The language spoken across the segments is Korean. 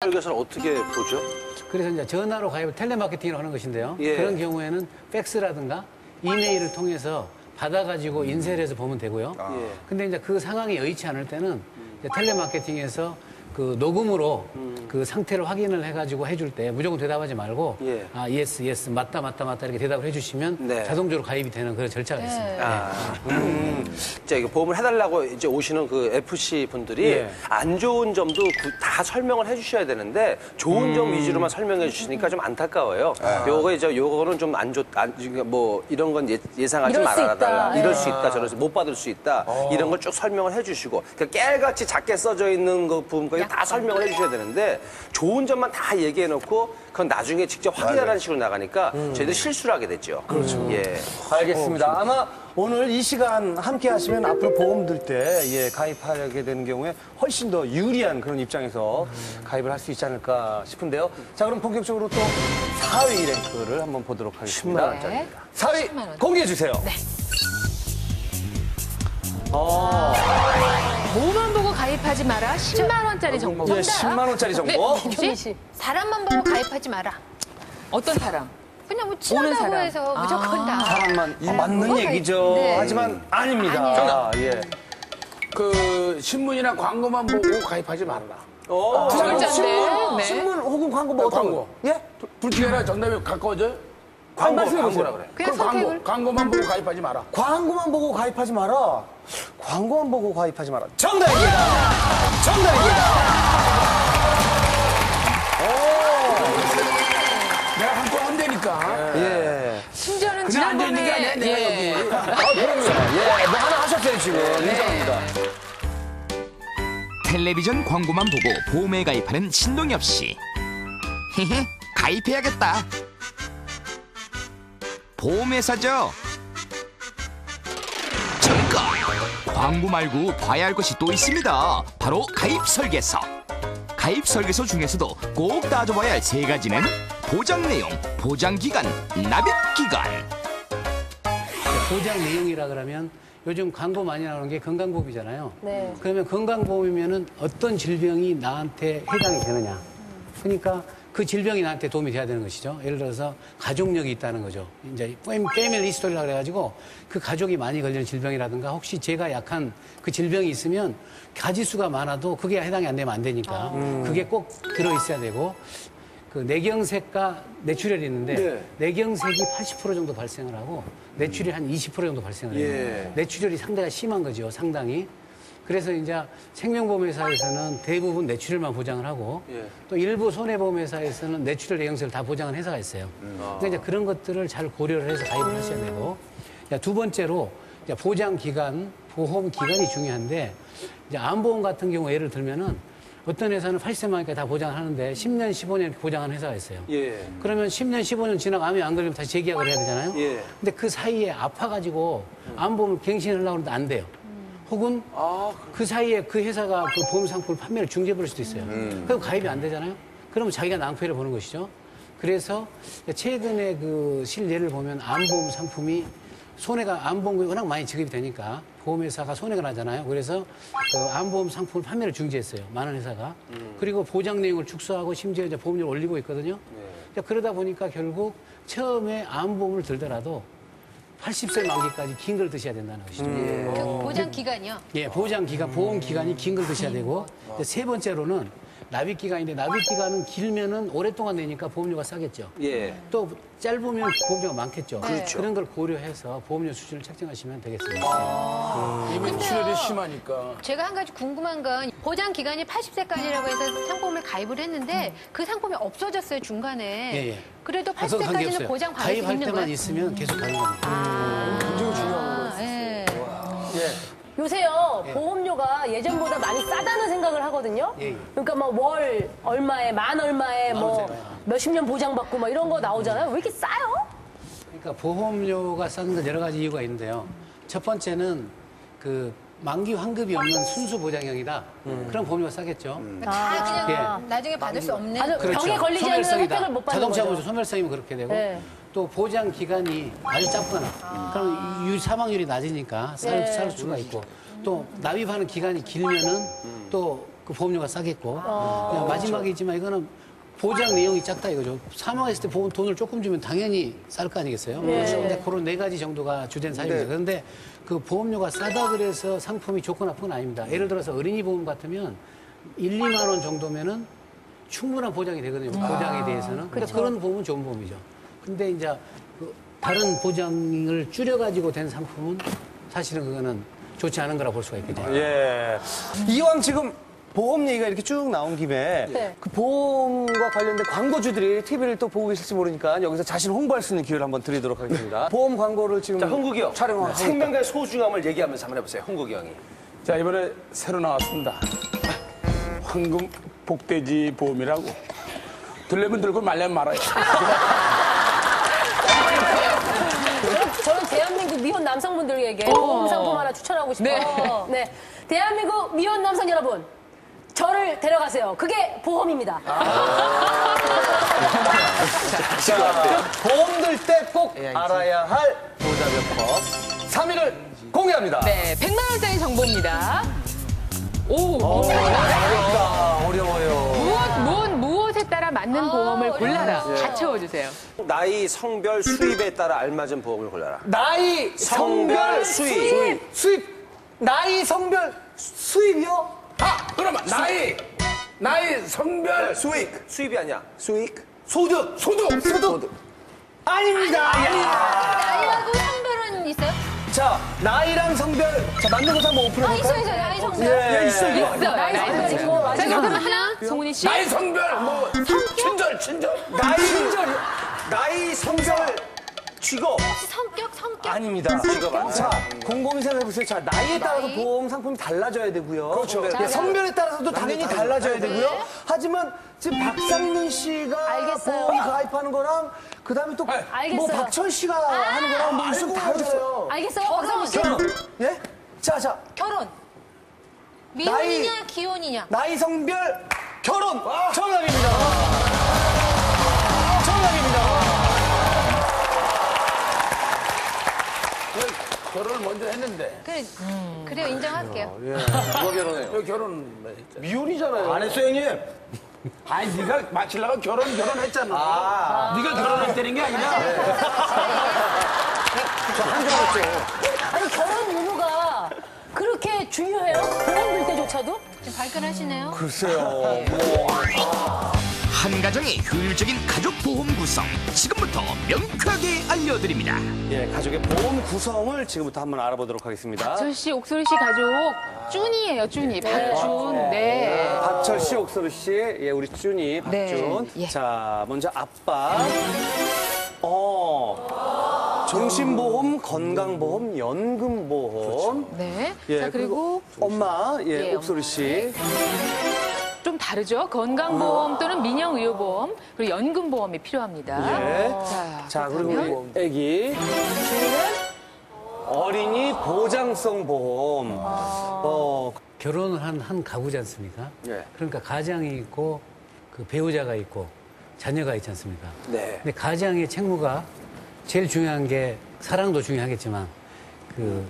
교사는 어떻게 보죠? 그래서 이제 전화로 가입을 텔레마케팅을 하는 것인데요. 예. 그런 경우에는 팩스라든가 이메일을 통해서 받아가지고 인쇄를 해서 보면 되고요. 예. 근데 이제 그 상황이 여의치 않을 때는 이제 텔레마케팅에서 그 녹음으로 그 상태를 확인을 해가지고 해줄 때 무조건 대답하지 말고 예. 아, 예스, 예스, 맞다, 맞다, 맞다 이렇게 대답을 해주시면 네. 자동적으로 가입이 되는 그런 절차가 있습니다. 자, 이거 보험을 해달라고 이제 오시는 그 FC 분들이 예. 안 좋은 점도 다 설명을 해주셔야 되는데 좋은 점 위주로만 설명해 주시니까 좀 안타까워요. 요거는 좀 안 뭐 이런 건 예상하지 이럴 수 말아달라. 있다. 이럴 수 있다. 저럴 수 못 받을 수 있다. 이런 걸 쭉 설명을 해주시고 그러니까 깨알같이 작게 써져 있는 그 부분까지 다 설명을 해주셔야 되는데 좋은 점만 다 얘기해놓고 그건 나중에 직접 확인하라는 식으로 나가니까 저희도 실수를 하게 됐죠. 그렇죠. 예. 알겠습니다. 아마 오늘 이 시간 함께 하시면 앞으로 보험 들 때 가입하게 되는 경우에 훨씬 더 유리한 그런 입장에서 가입을 할 수 있지 않을까 싶은데요. 자, 그럼 본격적으로 또 4위 랭크를 한번 보도록 하겠습니다. 10만 원짜리입니다. 4위 10만 원. 공개해 주세요. 네. 뭐만 보고 가입하지 마라. 10만 원짜리 정보. 예, 10만 원짜리 정보. 뭐지? 사람만 보고 가입하지 마라. 어떤 사람? 그냥 뭐 보는 친하다고 사람. 해서 무조건 다. 사람만 사람 맞는 보고 얘기죠. 가입- 네. 하지만 아닙니다. 아니에요. 예. 그 신문이나 광고만 보고 가입하지 말아라. 글자인데. 네. 신문 혹은 광고 뭐 어떤 광고. 거? 예? 둘 중에 하나 정답이 가까워져? 광고라 그래. 그냥 그럼 선택을. 광고만 보고 가입하지 마라. 광고만 보고 가입하지 마라. 광고만 보고 가입하지 마라. 정답입니다. 정답입니다. 내가 한번 한다니까. 예. 심지어는 그냥 안 되는 게 아니야, 내가 여기. 그럼요. 예. 뭐 하나 하셨어요, 지금. 인정합니다. 텔레비전 광고만 보고 보험에 가입하는 신동엽 씨. 헤헤, 가입해야겠다. 보험회사죠. 잠깐! 광고 말고 봐야 할 것이 또 있습니다. 바로 가입 설계서. 가입 설계서 중에서도 꼭 따져봐야 할 세 가지는 보장 내용, 보장 기간, 납입 기간. 보장 내용이라 그러면 요즘 광고 많이 나오는 게 건강보험이잖아요. 네. 그러면 건강보험이면은 어떤 질병이 나한테 해당이 되느냐. 그러니까 그 질병이 나한테 도움이 돼야 되는 것이죠. 예를 들어서 가족력이 있다는 거죠. 이제 패밀리 히스토리라 그래가지고 그 가족이 많이 걸리는 질병이라든가 혹시 제가 약한 그 질병이 있으면 가지수가 많아도 그게 해당이 안 되면 안 되니까 그게 꼭 들어있어야 되고 그 뇌경색과 뇌출혈이 있는데 네. 뇌경색이 80% 정도 발생을 하고 뇌출혈이 한 20% 정도 발생을 해요. 예. 뇌출혈이 상당히 심한 거죠, 상당히. 그래서 이제 생명보험회사에서는 대부분 뇌출혈만 보장을 하고 예. 또 일부 손해보험회사에서는 뇌출혈 뇌경색을 다 보장하는 회사가 있어요. 그러니까 이제 그런 것들을 잘 고려를 해서 가입을 하셔야 되고 이제 두 번째로 이제 보장 기간, 보험 기간이 중요한데 이제 암보험 같은 경우 예를 들면은 어떤 회사는 80세 만까지 다 보장하는데 10년, 15년 이렇게 보장하는 회사가 있어요. 예. 그러면 10년, 15년 지나고 암이 안 걸리면 다시 재계약을 해야 되잖아요. 예. 근데 그 사이에 아파가지고 암보험을 갱신을 하려고 하는데 안 돼요. 혹은 그 사이에 그 회사가 그 보험 상품을 판매를 중지해버릴 수도 있어요. 그럼 가입이 안 되잖아요. 그러면 자기가 낭패를 보는 것이죠. 그래서 최근에 그 실례를 보면 암보험 상품이 손해가 암보험이 워낙 많이 지급이 되니까 보험회사가 손해가 나잖아요. 그래서 그 암보험 상품을 판매를 중지했어요. 많은 회사가. 그리고 보장 내용을 축소하고 심지어 이제 보험료를 올리고 있거든요. 그러다 보니까 결국 처음에 암보험을 들더라도 80세 만기까지 긴 걸 드셔야 된다는 것이죠. 그 보장 기간이요. 예, 보장 기간, 보험 기간이 긴 걸 드셔야 되고 이제 세 번째로는 납입 기간인데 납입 기간은 길면은 오랫동안 내니까 보험료가 싸겠죠. 예. 또 짧으면 보험료가 많겠죠. 그렇죠. 그런 걸 고려해서 보험료 수준을 책정하시면 되겠습니다. 이미 출혈이 심하니까. 제가 한 가지 궁금한 건 보장 기간이 80세까지라고 해서 상품을 가입을 했는데 그 상품이 없어졌어요, 중간에. 예, 예. 그래도 그건 80세까지는 관계없어요. 보장 받을 수 가입할 있는 때만 거예요? 있으면 계속 가는 겁니다. 굉장히 중요한 거. 예. 요새요, 보험료가 예전보다 많이 싸다는 생각을 하거든요. 예, 예. 그러니까 막 월 얼마에, 만 얼마에 뭐 몇십 년 보장받고 막 이런 거 나오잖아요. 왜 이렇게 싸요? 그러니까 보험료가 싼 건 여러 가지 이유가 있는데요. 첫 번째는 그 만기 환급이 없는 순수 보장형이다. 그런 보험료가 싸겠죠. 다 그냥 예. 나중에 받을 수 없는. 아주 병에 걸리지 않는 소멸성이다. 혜택을 못 받는 자동차 거죠. 보조 소멸성이면 그렇게 되고 네. 또 보장 기간이 아주 짧거나 그럼 사망률이 낮으니까 살 수가 있고 또 납입하는 기간이 길면은 또 그 보험료가 싸겠고 그냥 마지막이지만 이거는 보장 내용이 작다 이거죠. 사망했을 때 보험 돈을 조금 주면 당연히 쌀 거 아니겠어요? 근데 그런 네 가지 정도가 주된 사유입니다. 그런데 그 보험료가 싸다 그래서 상품이 좋고 나쁜 건 아닙니다. 예를 들어서 어린이 보험 같으면 1, 2만 원 정도면은 충분한 보장이 되거든요. 보장에 대해서는. 근데 그런 보험은 좋은 보험이죠. 근데 이제 그 다른 보장을 줄여가지고 된 상품은 사실은 그거는 좋지 않은 거라 볼 수가 있겠죠. 예. 이왕 지금 보험 얘기가 이렇게 쭉 나온 김에 네. 그 보험과 관련된 광고주들이 TV를 또 보고 계실지 모르니까 여기서 자신 홍보할 수 있는 기회를 한번 드리도록 하겠습니다. 보험 광고를 지금 자, 흥국이 형. 촬영하고 생명과의 소중함을 얘기하면서 한번 해보세요. 흥국이 형이. 자, 이번에 새로 나왔습니다. 황금 복돼지 보험이라고. 들려면 들고 말려면 말아요. 저는 대한민국 미혼 남성분들에게 보험 상품 하나 추천하고 싶어요. 네. 대한민국 미혼 남성 여러분, 저를 데려가세요. 그게 보험입니다. 자, 보험 들 때 꼭 알아야 할 보자병법 3위를 공개합니다. 네, 100만 원짜리 정보입니다. 오, 어려워요. 무엇에 따라 맞는 보험을 골라라. 다 채워주세요. 나이, 성별, 수입에 따라 알맞은 보험을 골라라. 나이, 성별, 수입. 나이, 성별, 수입이요? 아, 그러면 나이, 성별, 수입이 아니야. 소득. 아닙니다. 나이하고 성별은 있어요? 자, 나이랑 성별. 자, 맞는 것도 한번 오픈해볼까요? 있어요. 나이 성별. 예, 있어요. 있어요. 나이 성별 지금 자, 맞아요. 그럼 하나, 성훈이 씨. 나이, 성별, 뭐, 친절. 나이, 성별, 직업. 성격. 아닙니다. 자, 곰곰이 생각해보세요. 자, 나이에 따라서 나이. 보험 상품이 달라져야 되고요. 그렇죠. 예, 성별에 따라서도 당연히 달라져야 되고요. 하지만 지금 박상민 씨가 알겠어요. 보험 가입하는 거랑 그다음에 또 뭐 알겠어요. 박철 씨가 하는 거랑 뭐 좀 다르잖아요. 알겠어요, 박상민 씨. 결혼. 예? 자, 결혼. 미혼이냐 기혼이냐. 나이, 성별, 결혼. 정답입니다. 정답입니다. 결혼을 먼저 했는데. 그래요 인정할게요. 누가 결혼해요? 왜 결혼 했잖아. 미혼이잖아요. 안 했어요, 형님? 아니, 네가 마치려고 결혼했잖아. 네가 결혼했다는 게 아니라. 아니, 결혼 유무가 그렇게 중요해요? 보험 들 때조차도? 좀 발끈하시네요. 글쎄요. 한 가정의 효율적인 가족 보험 구성 지금부터 명쾌하게 알려드립니다. 예, 가족의 보험 구성을 지금부터 한번 알아보도록 하겠습니다. 박철 씨, 옥소리 씨 가족 쭈니예요, 쭈니. 박준. 네. 박철 씨, 옥소리 씨, 예, 우리 준이, 박준. 네, 예. 자, 먼저 아빠. 정신보험, 건강보험, 연금보험. 네. 예, 자, 그리고 엄마, 예, 예, 옥소리 씨. 좀 다르죠. 건강보험 또는 민영의료보험, 그리고 연금보험이 필요합니다. 예. 자, 그리고 그렇다면 우리 애기. 어린이 보장성 보험. 결혼을 한 가구지 않습니까? 예. 그러니까 가장이 있고 그 배우자가 있고 자녀가 있지 않습니까? 네. 근데 가장의 책무가 제일 중요한 게 사랑도 중요하겠지만 그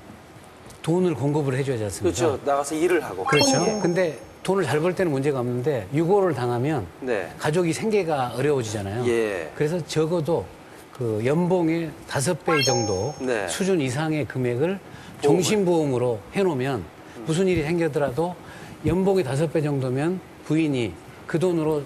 돈을 공급을 해줘야 되지 않습니까? 그렇죠. 나가서 일을 하고. 그렇죠. 근데 돈을 잘 벌 때는 문제가 없는데 유고를 당하면 네. 가족이 생계가 어려워지잖아요. 예. 그래서 적어도 그 연봉의 5배 정도 네. 수준 이상의 금액을 종신보험으로 해놓으면 무슨 일이 생기더라도 연봉이 5배 정도면 부인이 그 돈으로